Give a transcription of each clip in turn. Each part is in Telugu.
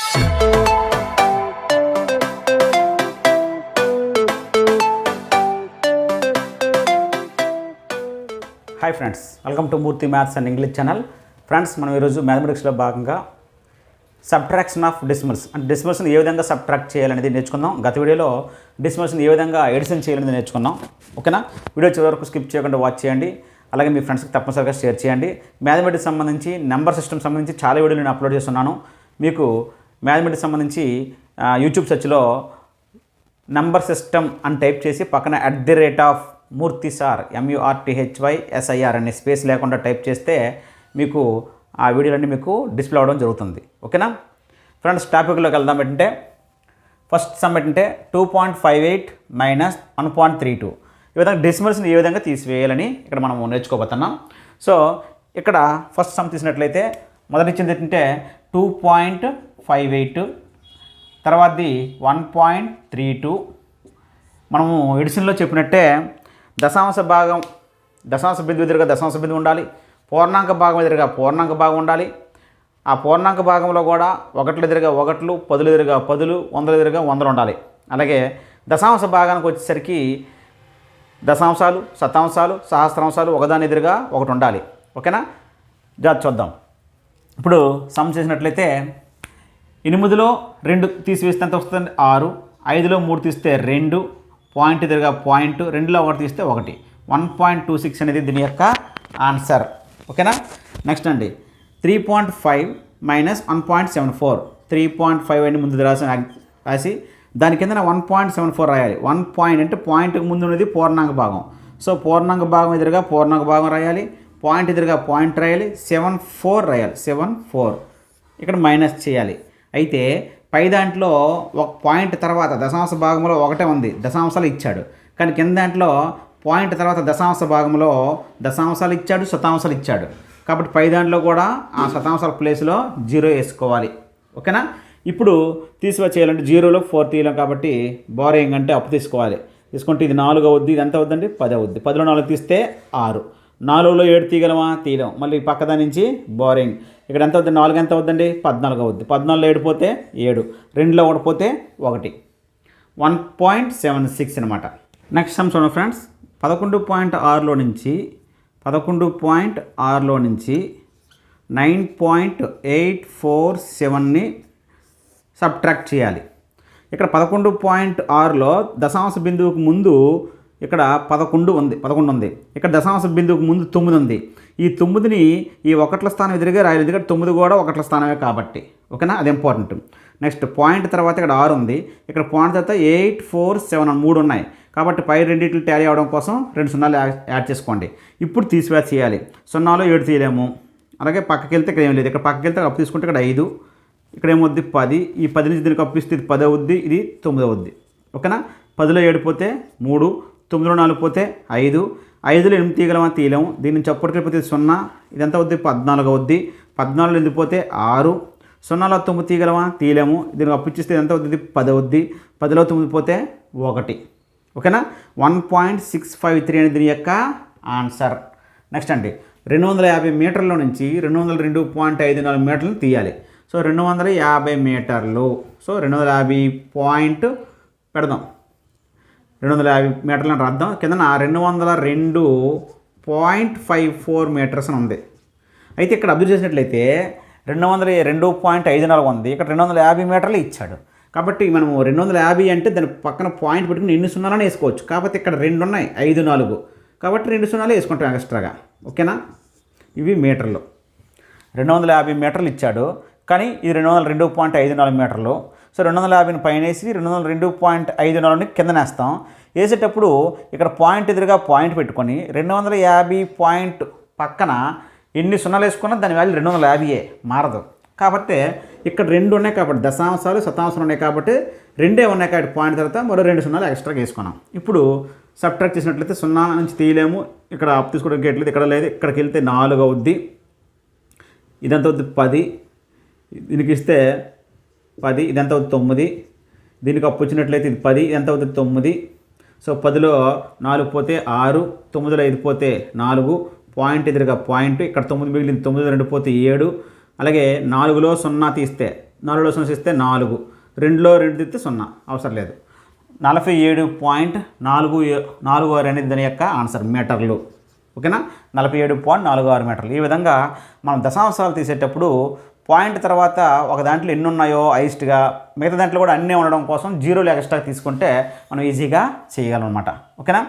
Hi friends, welcome to Murthy maths and English channel. Friends, మనం ఈరోజు మ్యాథమెటిక్స్లో భాగంగా సబ్ట్రాక్షన్ ఆఫ్ డెసిమల్స్ అంటే డెసిమల్స్ని ఏ విధంగా సబ్ట్రాక్ట్ చేయాలనేది నేర్చుకుందాం. గత వీడియోలో డెసిమల్స్ని ఏ విధంగా ఎడిషన్ చేయాలనేది నేర్చుకున్నాం. ఓకేనా? వీడియో చివరి వరకు స్కిప్ చేయకుండా వాచ్ చేయండి. అలాగే మీ ఫ్రెండ్స్కి తప్పనిసరిగా షేర్ చేయండి. మ్యాథమెటిక్స్ సంబంధించి నెంబర్ సిస్టమ్ సంబంధించి చాలా వీడియోలు నేను అప్లోడ్ చేస్తున్నాను. మీకు మ్యాథమెటిక్స్ సంబంధించి యూట్యూబ్ సెర్చ్లో నెంబర్ సిస్టమ్ అని టైప్ చేసి పక్కన @ మూర్తి సార్ MURTHYSIR అనే స్పేస్ లేకుండా టైప్ చేస్తే మీకు ఆ వీడియోలన్నీ మీకు డిస్ప్లే అవ్వడం జరుగుతుంది. ఓకేనా ఫ్రెండ్స్, టాపిక్లోకి వెళ్దాం. ఏంటంటే ఫస్ట్ సమ్ ఏంటంటే 2.58 మైనస్ 1.32 ఈ విధంగా డెసిమల్స్ని ఏ విధంగా తీసివేయాలని ఇక్కడ మనం నేర్చుకోబోతున్నాం. సో ఇక్కడ ఫస్ట్ సమ్ తీసినట్లయితే మొదటి ఇచ్చింది ఏంటంటే 2.58, తర్వాతది 1.32. మనము ఎడిషన్లో చెప్పినట్టే దశాంశ బిందువు ఎదురుగా దశాంశ బిందువు ఉండాలి, పూర్ణాంక భాగం ఎదురుగా పూర్ణాంక భాగం ఉండాలి. ఆ పూర్ణాంక భాగంలో కూడా ఒకట్లు ఎదురుగా ఒకట్లు, పదులు ఎదురుగా పదులు, వందలు ఎదురుగా వందలు ఉండాలి. అలాగే దశాంశ భాగానికి వచ్చేసరికి దశాంశాలు, శతాంశాలు, సహస్రాంశాలు ఒకదాని ఎదురుగా ఒకటి ఉండాలి. ఓకేనా? జాగ్రత్త చూద్దాం. ఇప్పుడు సమ్ చేసినట్లయితే 8లో 2 తీసివేస్తే ఎంత వస్తుంది? 6. 5లో 3 తీస్తే 2, పాయింట్ ఎదురుగా పాయింట్, 2లో 1 తీస్తే 1. 1.26 అనేది దీని యొక్క ఆన్సర్. ఓకేనా? నెక్స్ట్ అండి 3.5 మైనస్ 1.74. 3.5 అని ముందు రాసి దాని కింద 1.74 రాయాలి. 1 పాయింట్ అంటే పాయింట్కి ముందు ఉన్నది పూర్ణాంక భాగం. సో పూర్ణాంక భాగం ఎదురుగా పూర్ణాంక భాగం రాయాలి, పాయింట్ ఎదురుగా పాయింట్ రాయాలి, 74 రాయాలి. 74 ఇక్కడ మైనస్ చేయాలి. అయితే పై దాంట్లో ఒక పాయింట్ తర్వాత దశాంశ భాగంలో ఒకటే ఉంది, దశాంశాలు ఇచ్చాడు. కానీ కింద దాంట్లో పాయింట్ తర్వాత దశాంశ భాగంలో దశాంశాలు ఇచ్చాడు, శతాంశాలు ఇచ్చాడు. కాబట్టి పై దాంట్లో కూడా ఆ శతాంశాల ప్లేస్లో 0 వేసుకోవాలి. ఓకేనా? ఇప్పుడు చేయాలంటే 0లో 4 తీయలేం కాబట్టి బారోయింగ్ అంటే అప్పు తీసుకోవాలి. తీసుకుంటే ఇది 4 అవుద్ది, ఇది ఎంత అవుద్దండి? 10 అవుద్ది. 10లో 4 తీస్తే 6. 4లో 7 తీయగలమా? తీయలేం. మళ్ళీ పక్కదా నుంచి బారోయింగ్. ఇక్కడ ఎంత అవుతుంది? 4 ఎంత అవుద్దండి? 14 అవుద్ది. 14లో 7 పోతే 7, 2లో 1 పోతే 1. 1.76 అనమాట. నెక్స్ట్ సమ్ చూడండి ఫ్రెండ్స్. 11.6లో నుంచి 9.847ని సబ్ట్రాక్ట్ చేయాలి. ఇక్కడ 11.6లో దశాంశ బిందువుకు ముందు ఇక్కడ 11 ఉంది. ఇక్కడ దశాంశ బిందువుకు ముందు 9 ఉంది. ఈ 9ని ఈ ఒకట్ల స్థానం ఎదురుగా రాయాలి, ఎందుకంటే 9 కూడా ఒకట్ల స్థానమే కాబట్టి. ఓకేనా? అది ఇంపార్టెంట్. నెక్స్ట్ పాయింట్ తర్వాత ఇక్కడ 6 ఉంది, ఇక్కడ పాయింట్ తర్వాత 847 3 ఉన్నాయి. కాబట్టి పై రెండింటిని టాలీ అవడం కోసం 2 సున్నాలు యాడ్ చేసుకోండి. ఇప్పుడు తీసివేత చేయాలి. 0లో 7 తీయలేము. అలాగే పక్కకి వెళ్తే ఇక్కడ ఏం లేదు. ఇక్కడ పక్కకి వెళ్తే అప్పు తీసుకుంటే ఇక్కడ 5, ఇక్కడ ఏమవుద్ది? 10. ఈ 10 నుంచి దీనికి అప్పిస్తే ఇది 10 అవుద్ది, ఇది 9 అవుద్ది. ఓకేనా? 10లో 7 పోతే 3, 9లో 4 పోతే 5, 5లో 8 తీయగలమా? తీయలేము. దీని నుంచి అప్పటికి పోతే 0, ఇదంతా అవుద్ది 14 అవుద్ది. 14లో 8 పోతే 6, 0లో 9 తీయగలమా? తీయలేము. దీనికి అప్పిస్తే ఎంత అవుద్ది? 10 అవుద్ది. 10లో 9 పోతే 1. ఓకేనా? 1.653 అనేది దీని యొక్క ఆన్సర్. నెక్స్ట్ అండి 250 మీటర్ల నుంచి 202.54 మీటర్లను తీయాలి. సో 250 మీటర్లు. సో 250 పాయింట్ పెడదాం. 250 మీటర్లను రాద్దాం. కింద 202.54 మీటర్స్ అని ఉంది. అయితే ఇక్కడ అబ్జర్వ్ చేసినట్లయితే 202.54 ఉంది. ఇక్కడ 250 మీటర్లు ఇచ్చాడు. కాబట్టి మనము 250 అంటే దాని పక్కన పాయింట్ పెట్టుకుని ఎన్ని సున్నాలని వేసుకోవచ్చు. కాకపోతే ఇక్కడ 2 ఉన్నాయి, 5, 4. కాబట్టి 2 సున్నాలు వేసుకుంటాం ఎక్స్ట్రాగా. ఓకేనా? ఇవి మీటర్లు. 250 మీటర్లు ఇచ్చాడు, కానీ ఇది 202.54 మీటర్లు. సో 250ని పైన వేసి 202.54ని కింద వేస్తాం. వేసేటప్పుడు ఇక్కడ పాయింట్ ఎదురుగా పాయింట్ పెట్టుకొని 250 పాయింట్ పక్కన ఎన్ని సున్నాలు వేసుకున్నా దాని వాల్యూ 250 మారదు. కాబట్టి ఇక్కడ 2 ఉన్నాయి కాబట్టి దశాంశాలు, శతాంశాలు ఉన్నాయి కాబట్టి 2 ఉన్నాయి కాబట్టి పాయింట్ తర్వాత మరో 2 సున్నాలు ఎక్స్ట్రాగా వేసుకున్నాం. ఇప్పుడు సబ్ట్రాక్ట్ చేసినట్లయితే 0 నుంచి తీయలేము. ఇక్కడ అప్ తీసుకోవడానికి ఎట్లేదు, ఇక్కడ లేదు. ఇక్కడికి వెళ్తే 4 అవుద్ది. ఇదంతా అవుద్ది 10. దీనికి ఇస్తే 10, ఇదంతా అవుతుంది 9. దీనికి అప్పు వచ్చినట్లయితే ఇది 10, ఇదంతా అవుతుంది 9. సో 10లో 4 పోతే 6, 9లో 5 పోతే 4, పాయింట్ ఎదురుగా పాయింట్, ఇక్కడ 9 మిగిలింది, 9లో 2 పోతే 7. అలాగే 4లో 0 తీస్తే 4లో 0 ఇస్తే 4, 2లో 2 తీస్తే 0 అవసరం లేదు. 47.46 అనేది దాని యొక్క ఆన్సర్ మీటర్లు. ఓకేనా, 47.46 మీటర్లు. ఈ విధంగా మనం దశాంశాలు తీసేటప్పుడు పాయింట్ తర్వాత ఒక దాంట్లో ఎన్ని ఉన్నాయో హైయెస్ట్గా, మిగతా దాంట్లో కూడా అన్నీ ఉండడం కోసం జీరోలు ఎక్స్ట్రా తీసుకుంటే మనం ఈజీగా చేయగలం అనమాట. ఓకేనా.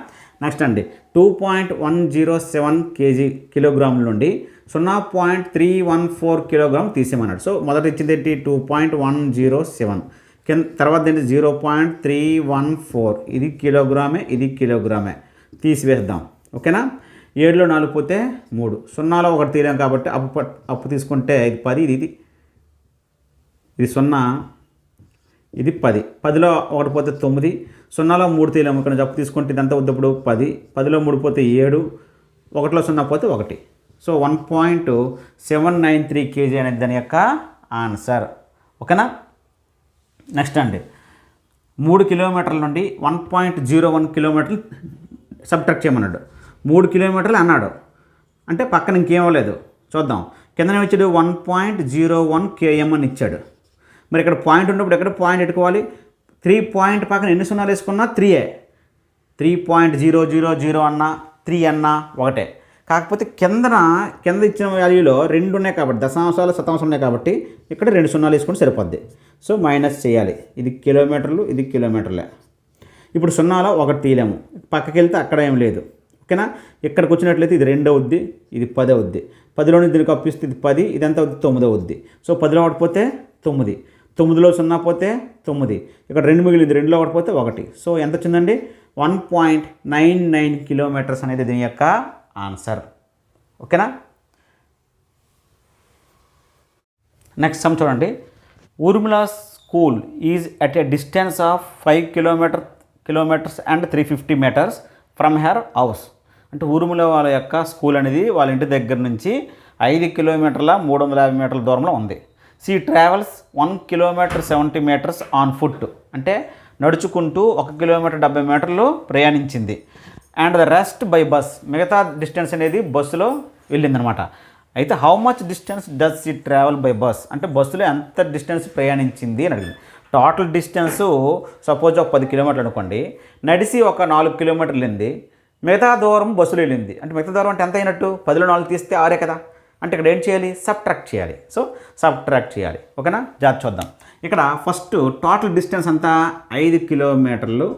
నెక్స్ట్ అండి 2.107 కిలోగ్రాముల నుండి 0.314 కిలోగ్రామ్ తీసేమన్నాడు. సో మొదట ఇచ్చింది ఏంటి 2.107, తర్వాత ఏంటి 0.314, ఇది కిలోగ్రామే, ఇది కిలోగ్రామే, తీసివేద్దాం. ఓకేనా. 7లో 4 పోతే 3, 0లో 1 తీరాం కాబట్టి అప్పు తీసుకుంటే ఇది 10, ఇది 0, ఇది 10, 10లో 1 పోతే 9, 0లో 3 తీరాము, ఇక్కడ అప్పు తీసుకుంటే ఇదంతా వద్దప్పుడు 10, 10లో 3 పోతే 7, 1లో 0 పోతే 1. సో 1.793 kg అనేది దాని యొక్క ఆన్సర్. ఓకేనా. నెక్స్ట్ అండి 3 కిలోమీటర్ల నుండి 1.01 కిలోమీటర్లు సబ్ట్రాక్ట్ చేయమన్నాడు. 3 కిలోమీటర్లు అన్నాడు అంటే పక్కన ఇంకేమలేదు చూద్దాం. కిందనే ఇచ్చాడు 1.01 km అని ఇచ్చాడు. మరి ఇక్కడ పాయింట్ ఉన్నప్పుడు ఎక్కడ పాయింట్ పెట్టుకోవాలి? 3 పాయింట్ పక్కన ఎన్ని సున్నాలు వేసుకున్నా 3ఏ. 3.000 అన్నా 3 అన్నా ఒకటే. కాకపోతే కింద ఇచ్చిన వాల్యూలో 2 ఉన్నాయి కాబట్టి, దశాంశాలు శతాంశం ఉన్నాయి కాబట్టి ఇక్కడ 2 సున్నాలు వేసుకుంటే సరిపోద్ది. సో మైనస్ చేయాలి. ఇది కిలోమీటర్లు, ఇది కిలోమీటర్లే. ఇప్పుడు 0లో 1 తీయలేము, పక్కకి వెళ్తే అక్కడ ఏం లేదు. ఓకేనా. ఇక్కడికి వచ్చినట్లయితే ఇది 2 అవుద్ది, ఇది 10 అవుద్ది. 10లోని దీనికి అప్పిస్తే ఇది 10, ఇదంతా అవుద్ది 9 అవుద్ది. సో 10లో 1 పోతే 9, 9లో 0 పోతే 9, ఇక్కడ 2 మిగిలింది, 2లో 1 పోతే 1. సో ఎంత వచ్చిందండి? 1.99 కిలోమీటర్స్ అనేది దీని యొక్క ఆన్సర్. ఓకేనా. నెక్స్ట్ సమ్ చూడండి. Urmila school is at a distance of 5 kilometres and 350 meters from her house. అంటే ఊర్మిళ వాళ్ళ యొక్క స్కూల్ అనేది వాళ్ళ ఇంటి దగ్గర నుంచి 5 కిలోమీటర్ల 350 మీటర్ల దూరంలో ఉంది. She travels 1 kilometer 70 meters on foot. అంటే నడుచుకుంటూ 1 kilometer 70 మీటర్లు ప్రయాణించింది. And the rest by bus. మిగతా డిస్టెన్స్ అనేది బస్సులో వెళ్ళిందనమాట. అయితే how much distance does she travel by bus, అంటే బస్సులో ఎంత డిస్టెన్స్ ప్రయాణించింది అని అడిగింది. టోటల్ డిస్టెన్స్ సపోజ్ ఒక 10 కిలోమీటర్లు అనుకోండి, నడిచి ఒక 4 కిలోమీటర్లు వెళ్ళింది, మిగతా దూరం బస్సులో వెళ్ళింది. అంటే మిగతా దూరం అంటే ఎంత అయినట్టు? 10లో 4 తీస్తే 6 కదా. అంటే ఇక్కడ ఏం చేయాలి? సబ్ట్రాక్ట్ చేయాలి. సో సబ్ట్రాక్ట్ చేయాలి. ఓకేనా. జాగ్రత్త చూద్దాం. ఇక్కడ ఫస్ట్ టోటల్ డిస్టెన్స్ అంతా 5 కిలోమీటర్లు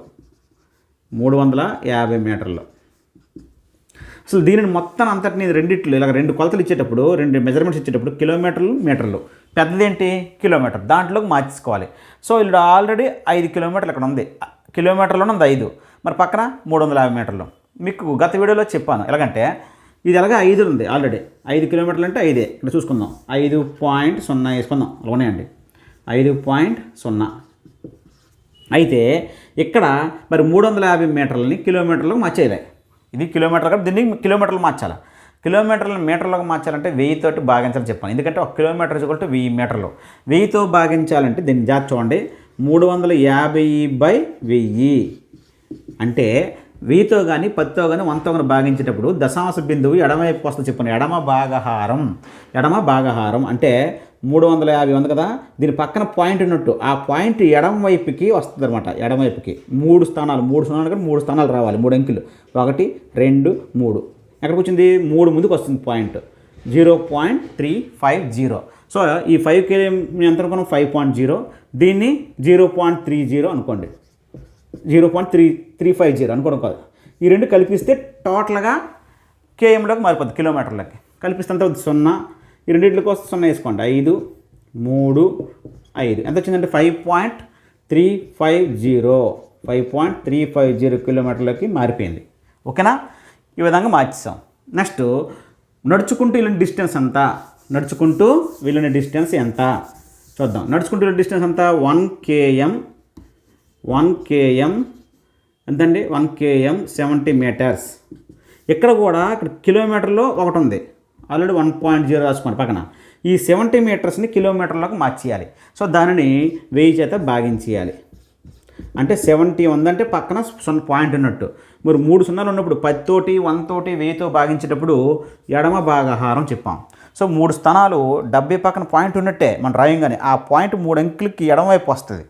350 మీటర్లు. అసలు దీనిని మొత్తం అంతటిని రెండిట్లు ఇలా 2 కొలతలు ఇచ్చేటప్పుడు, 2 మెజర్మెంట్స్ ఇచ్చేటప్పుడు కిలోమీటర్లు మీటర్లు, పెద్దదేంటి కిలోమీటర్, దాంట్లోకి మార్చుకోవాలి. సో ఇక్కడ ఆల్రెడీ 5 కిలోమీటర్లు ఇక్కడ ఉంది, కిలోమీటర్లోనే ఉంది 5, మరి పక్కన 350 మీటర్లు. మీకు గత వీడియోలో చెప్పాను ఎలాగంటే, ఇది ఎలాగ 5 ఉంది ఆల్రెడీ, 5 కిలోమీటర్లు అంటే 5. ఇక్కడ చూసుకుందాం, 5.0 వేసుకుందాం, అలా ఉన్నాయండి 5.0. అయితే ఇక్కడ మరి 350 మీటర్లని కిలోమీటర్లకు మార్చేయాలి. ఇది కిలోమీటర్ కాబట్టి దీన్ని కిలోమీటర్లు మార్చాలి. కిలోమీటర్లను మీటర్లకు మార్చాలంటే 1000 తోటి భాగించాలని చెప్పాను. ఎందుకంటే 1 కిలోమీటర్ = 1000 మీటర్లు. 1000తో భాగించాలంటే దీన్ని జాగ్రత్త చూడండి, 350/1000 అంటే 1000తో కానీ 10తో కానీ 100తో కానీ భాగించేటప్పుడు దశాంశ బిందువు ఎడమవైపు వస్తుంది చెప్పండి. ఎడమ భాగహారం అంటే 350 ఉంది కదా, దీని పక్కన పాయింట్ ఉన్నట్టు ఆ పాయింట్ ఎడమ వైపుకి వస్తుంది అనమాట. ఎడమవైపుకి 3 స్థానాలు, 3 స్థానాలు కానీ 3 స్థానాలు రావాలి, 3 అంకెలు, 1 2 3. ఎక్కడికి వచ్చింది? 3 ముందుకు వస్తుంది పాయింట్, 0.350. సో ఈ 5కి ఎంత అనుకున్నాం? 5.0. దీన్ని 0.30 అనుకోండి, 0.350 అనుకోవడం కాదు. ఈ 2 కలిపిస్తే టోటల్గా కేఎంలోకి మారిపోద్ది, కిలోమీటర్లకి కలిపిస్తే అంత 0. ఈ రెండింటికి వస్తే 0 వేసుకోండి, 5 3 5 ఎంత వచ్చిందంటే 5.350 కిలోమీటర్లకి మారిపోయింది. ఓకేనా. ఈ విధంగా మార్చేసాం. నెక్స్ట్ నడుచుకుంటూ వెళ్ళిన డిస్టెన్స్ ఎంత చూద్దాం. నడుచుకుంటూ వెళ్ళిన డిస్టెన్స్ అంతా 1 km ఎంతండి? 1 km 70 meters. ఇక్కడ కూడా ఇక్కడ కిలోమీటర్లో ఒకటి ఉంది, ఆల్రెడీ 1.0 రాసుకోండి పక్కన. ఈ 70 మీటర్స్ని కిలోమీటర్లకు మార్చేయాలి. సో దానిని 1000 చేత భాగించేయాలి. అంటే 70 ఉందంటే పక్కన పాయింట్ ఉన్నట్టు. మరి 3 సున్నాలు ఉన్నప్పుడు 10 తోటి 100 తోటి 1000తో భాగించేటప్పుడు ఎడమ భాగహారం చెప్పాం. సో 3 స్థానాలు 70 పక్కన పాయింట్ ఉన్నట్టే మనం రాయంగానే ఆ పాయింట్ 3 అంకెలకి ఎడమవైపు వస్తుంది.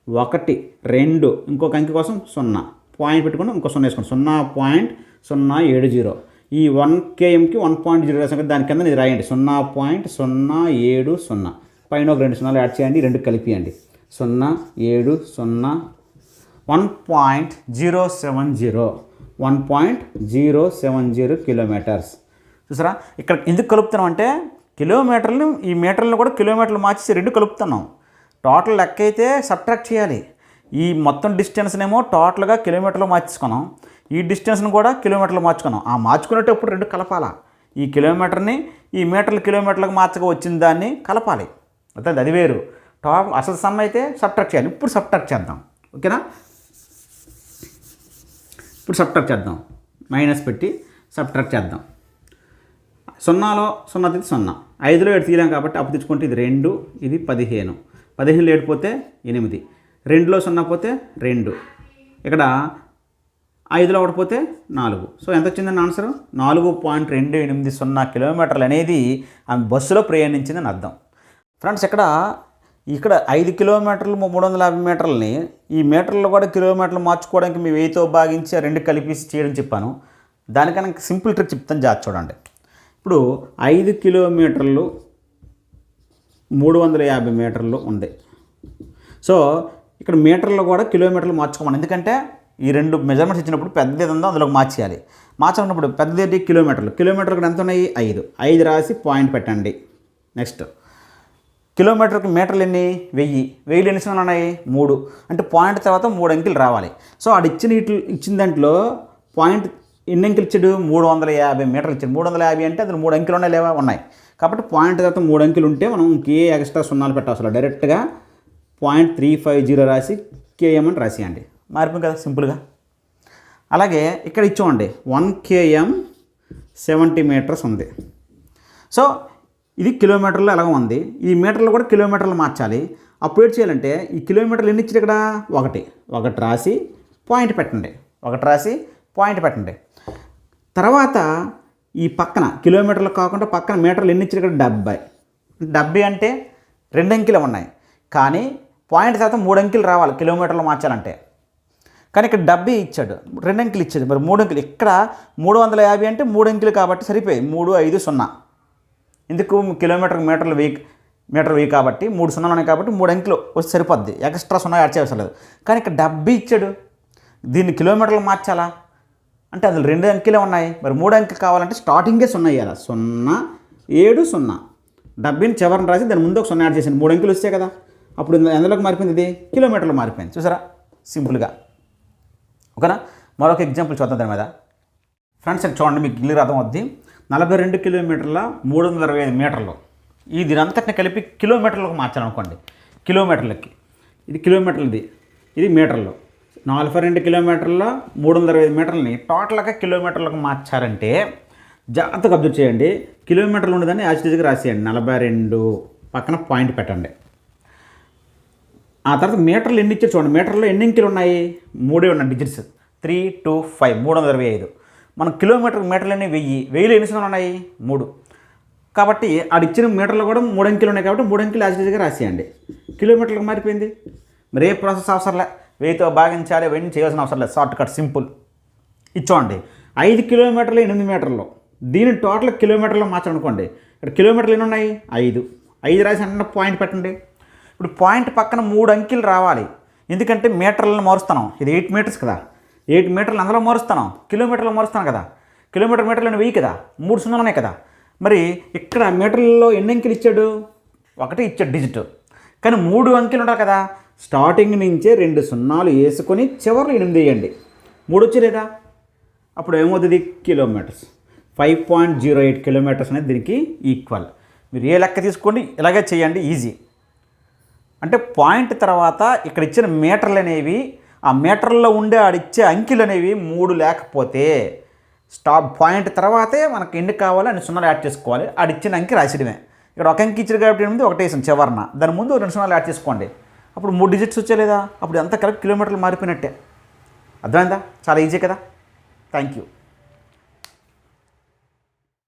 1 2 ఇంకొక అంకె కోసం 0 పాయింట్ పెట్టుకుని ఇంకో 0 వేసుకోండి. 0.070. ఈ 1 kmకి 1.0 రాసాం కదా, దాని కింద ఇది రాయండి 0.070. పైన ఒక 2 0 యాడ్ చేయండి, 2 కలిపియండి 0.70. 1.070 కిలోమీటర్స్. చూసారా ఇక్కడ ఎందుకు కలుపుతున్నాం అంటే కిలోమీటర్లు ఈ మీటర్లను కూడా కిలోమీటర్లు మార్చేసి 2 కలుపుతున్నాం. టోటల్ లెక్క అయితే సబ్ట్రాక్ట్ చేయాలి. ఈ మొత్తం డిస్టెన్స్నేమో టోటల్గా కిలోమీటర్లు మార్చుకున్నాం, ఈ డిస్టెన్స్ని కూడా కిలోమీటర్లు మార్చుకున్నాం. ఆ మార్చుకునేటప్పుడు 2 కలపాలా. ఈ కిలోమీటర్ని ఈ కిలోమీటర్లకు మార్చగా వచ్చిన దాన్ని కలపాలి. అర్థం, అది వేరు. అసలు సమ్ అయితే సబ్ట్రాక్ట్ చేయాలి. ఇప్పుడు సబ్ట్రాక్ట్ చేద్దాం, ఓకేనా. ఇప్పుడు సబ్ట్రాక్ట్ చేద్దాం, మైనస్ పెట్టి సబ్ట్రాక్ట్ చేద్దాం. 0లో 0 తీసి 0, 5లో 7 తీయలేం కాబట్టి అప్పు తెచ్చుకుంటే ఇది 2, ఇది 15. 15లో 7 పోతే 8, 2లో 0 పోతే 2, ఇక్కడ 5లో 1 పోతే 4. సో ఎంత వచ్చిందని ఆన్సర్ 4.280 కిలోమీటర్లు అనేది ఆమె బస్సులో ప్రయాణించిందని అర్థం. ఫ్రెండ్స్ ఇక్కడ 5 కిలోమీటర్లు 350 మీటర్లని ఈ మీటర్లు కూడా కిలోమీటర్లు మార్చుకోవడానికి మీ 1000తో భాగించి 2 కలిపేసి చేయడం చెప్పాను. దానికన్నా సింపుల్ ట్రిక్ చెప్తాను, జాగ్రత్త చూడండి. ఇప్పుడు 5 కిలోమీటర్లు 350 మీటర్లు ఉంది. సో ఇక్కడ మీటర్లు కూడా కిలోమీటర్లు మార్చుకోమని, ఎందుకంటే ఈ 2 మెజర్మెంట్స్ ఇచ్చినప్పుడు పెద్దది ఏది ఉందో అందులోకి మార్చేయాలి. మార్చుకున్నప్పుడు పెద్దది కిలోమీటర్లు ఎంత ఉన్నాయి 5 రాసి పాయింట్ పెట్టండి. నెక్స్ట్ కిలోమీటర్కి మీటర్లు ఎన్ని 1000 ఎన్ని సున్నాలు ఉన్నాయి 3, అంటే పాయింట్ తర్వాత 3 అంకెలు రావాలి. సో ఆడు ఇచ్చిన దాంట్లో పాయింట్ ఎన్ని అంకెలు ఇచ్చాడు 350 మీటర్లు ఇచ్చాడు. 350 అంటే అందులో 3 అంకెలు ఉన్నాయి లేవా, ఉన్నాయి. కాబట్టి పాయింట్ తర్వాత 3 అంకెలు ఉంటే మనం ఇంకే ఎక్స్ట్రా సున్నాలు పెట్టాల్సిన డైరెక్ట్గా 0.350 రాసి km అని రాసేయండి. మారిపోయింది కదా సింపుల్గా. అలాగే ఇక్కడ ఇచ్చామండి 1 km 70 మీటర్స్ ఉంది. సో ఇది కిలోమీటర్లో ఎలాగ ఉంది, ఈ మీటర్లు కూడా కిలోమీటర్లు మార్చాలి. అప్పుడు ఏం చేయాలంటే ఈ కిలోమీటర్లు ఎన్ని ఇచ్చారు ఇక్కడ 1 రాసి పాయింట్ పెట్టండి. తర్వాత ఈ పక్కన కిలోమీటర్లు కాకుండా పక్కన మీటర్లు ఎన్ని ఇచ్చారు ఇక్కడ 70 అంటే 2 అంకెలు ఉన్నాయి, కానీ పాయింట్ తర్వాత 3 అంకెలు రావాలి కిలోమీటర్లు మార్చాలంటే. కానీ ఇక్కడ 70 ఇచ్చాడు, 2 అంకెలు ఇచ్చాడు, మరి 3 అంకెలు. ఇక్కడ 350 అంటే 3 అంకెలు కాబట్టి సరిపోయి 350. ఎందుకు మీటర్ వెయ్యి కాబట్టి 3 సున్నాలు ఉన్నాయి కాబట్టి 3 అంకెలు వచ్చి సరిపోద్ది, ఎక్స్ట్రా 0 యాడ్ చేయవలసిన లేదు. కానీ ఇక్కడ 70 ఇచ్చాడు, దీన్ని కిలోమీటర్లు మార్చాలా అంటే అందులో 2 అంకెలే ఉన్నాయి, మరి 3 అంకెలు కావాలంటే స్టార్టింగే 0 వేయాలి. 0.70. 70ని చివరిని రాసి దాని ముందు ఒక 0 యాడ్ చేసాను, 3 అంకెలు వస్తాయి కదా. అప్పుడు ఎందులోకి మారిపోయింది, ఇది కిలోమీటర్లు మారిపోయింది. చూసారా సింపుల్గా, ఓకేనా. మరొక ఎగ్జాంపుల్ చూద్దాం దాని మీద. ఫ్రెండ్స్ చూడండి, మీకు క్లియర్ అర్థం అవుద్ది. 42 కిలోమీటర్ల 325 మీటర్లు, ఈ దీనంతటిని కలిపి కిలోమీటర్లకు మార్చాలనుకోండి. కిలోమీటర్లకి ఇది కిలోమీటర్లది, ఇది మీటర్లు. 42 కిలోమీటర్ల 325 మీటర్లని టోటల్గా కిలోమీటర్లకు మార్చారంటే జాగ్రత్తగా అబ్జర్వ్ చేయండి. కిలోమీటర్లు ఉండదని యాజిటీజ్గా రాసేయండి, 42 పక్కన పాయింట్ పెట్టండి. ఆ తర్వాత మీటర్లు ఎన్ని ఇచ్చారు చూడండి, మీటర్లో ఎన్ని అంకెలు ఉన్నాయి 3 ఉన్నాయి డిజిట్స్, 3 2 5 325. మన మీటర్లు అన్నీ 1000 ఎన్ని సున్నాలు ఉన్నాయి 3. కాబట్టి ఆడిచ్చిన మీటర్లు కూడా 3 అంకెలు ఉన్నాయి కాబట్టి 3 అంకెలు యాజిటీజ్గా రాసేయండి. కిలోమీటర్లకు మారిపోయింది. మరి ఏ ప్రాసెస్ అవసరంలే, 1000తో భాగించాలి, అవన్నీ చేయాల్సిన అవసరం లేదు, షార్ట్ కట్ సింపుల్. ఇచ్చోండి 5 కిలోమీటర్లు 8 మీటర్లు, దీని టోటల్ కిలోమీటర్లో మార్చాలనుకోండి. ఇక్కడ కిలోమీటర్లు ఎన్ని ఉన్నాయి 5 రాసి అంటే పాయింట్ పెట్టండి. ఇప్పుడు పాయింట్ పక్కన 3 అంకెలు రావాలి, ఎందుకంటే మీటర్లను మారుస్తున్నాం. ఇది 8 మీటర్స్ కదా, 8 మీటర్లు అందులో మారుస్తున్నాం, కిలోమీటర్లో మారుస్తాను కదా. మీటర్లు 1000 కదా, 3 సున్నాలు ఉన్నాయి కదా. మరి ఇక్కడ మీటర్లలో ఎన్ని అంకెలు ఇచ్చాడు 1 ఇచ్చాడు డిజిట్, కానీ 3 అంకెలు ఉంటారు కదా. స్టార్టింగ్ నుంచే 2 సున్నాలు వేసుకొని చివరిలో 8 వేయండి, 3 వచ్చేలేదా. అప్పుడు ఏమవుతుంది కిలోమీటర్స్. 5.08 కిలోమీటర్స్ అనేది దీనికి ఈక్వల్. మీరు ఏ లెక్క తీసుకోండి ఇలాగే చేయండి, ఈజీ. అంటే పాయింట్ తర్వాత ఇక్కడ ఇచ్చిన మీటర్లు అనేవి, ఆ మీటర్లో ఉండే ఆడిచ్చే అంకెలు అనేవి 3 లేకపోతే స్టాప్ పాయింట్ తర్వాతే మనకు ఎన్ని కావాలో అన్ని సున్నాలు యాడ్ చేసుకోవాలి. ఆడిచ్చిన అంకె రాసేయడమే. ఇక్కడ 1 అంకె ఇచ్చారు కాబట్టి 8, 1 వేసాను చివరన, దాని ముందు 2 సున్నాలు యాడ్ చేసుకోండి. అప్పుడు 3 డిజిట్స్ వచ్చేలేదా, అప్పుడు ఎంత కలిపి కిలోమీటర్లు మారిపోయినట్టే. అర్థమైందా, చాలా ఈజీ కదా. Thank you.